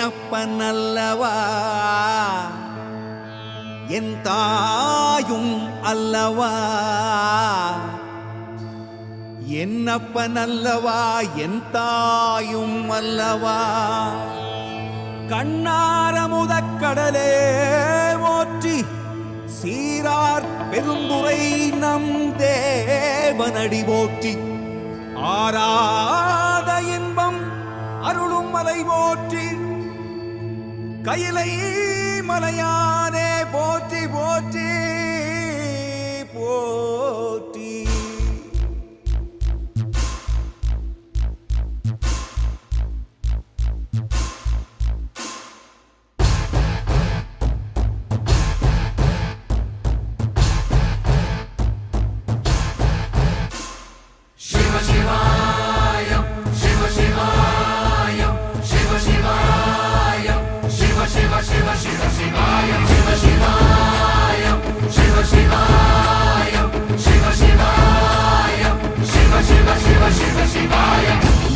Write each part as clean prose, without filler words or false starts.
என்னப்பனல்லவா என் தாயும் அல்லவா என்னப்பனல்லவா என் தாயும் அல்லவா கண்ணாரமுதக்கடலே போற்றி சீரார் பெருந்துரை நம் தேவனடி போற்றி ஆராத இன்பம் அருளும் மலை போற்றி கையிலை மலையானே போற்றி போற்றி போற்றி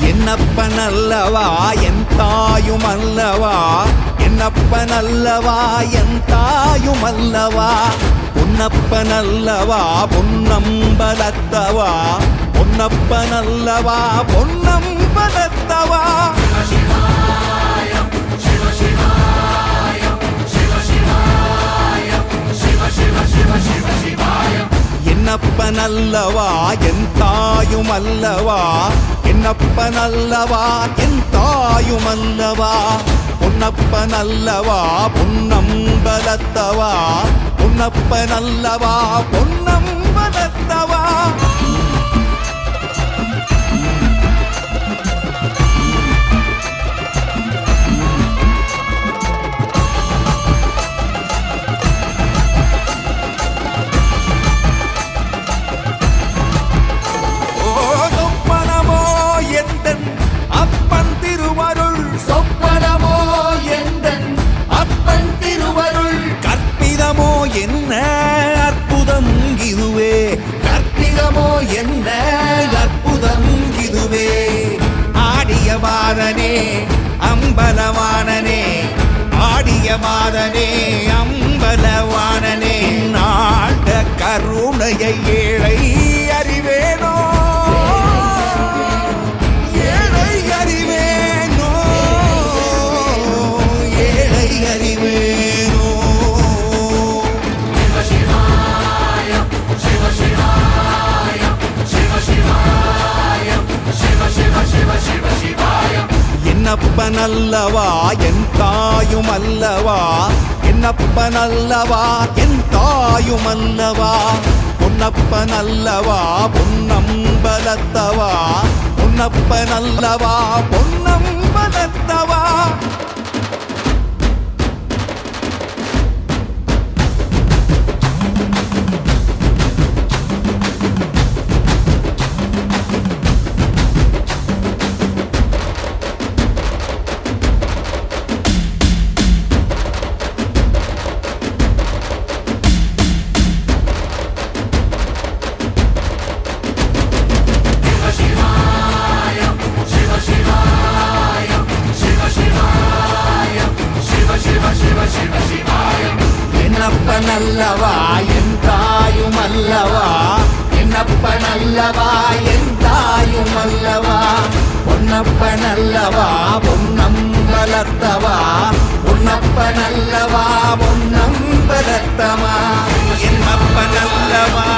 என்னப்பனல்லவா என் தாயும் அல்லவா என்னப்பனல்லவா என் தாயும் அல்லவா பொன்னப்பனல்லவா பொன்னம்பலத்தவா பொன்னப்பனல்லவா பொன்னம்பலத்தவா என்னப்பனல்லவா என் தாயும் அல்லவா என்னப்பனல்லவா என் தாயும் அல்லவா பொன்னப்பனல்லவா பொன்னம்பலத்தவா பொன்னப்பனல்லவா பொன்னம்பலத்தவா என்ன அற்புதம் இதுவே கற்பிதமோ என்ன அற்புதம் இதுவே ஆடிய மாதனே அம்பலவானனே ஆடிய மாதனே அம்பலவானனே நாட கருணையை ஏழை அறிவேனோ ஏழை அறிவேனோ ஏழை அறிவேனோ என்னப்பனல்லவா என் தாயும் அல்லவா என்னப்பனல்லவா என் தாயும் அல்லவா பொன்னப்பனல்லவா பொன்னம்பலத்தவா பொன்னப்பனல்லவா பொன்னம்பலத்தவா என்னப்பனல்லவா என் தாயும் அல்லவா என்னப்பனல்லவா என் தாயும் அல்லவா பொன்னப்பனல்லவா பொன்னம்பலத்தவா பொன்னப்பனல்லவா பொன்னம்பலத்தவா என்னப்பனல்லவா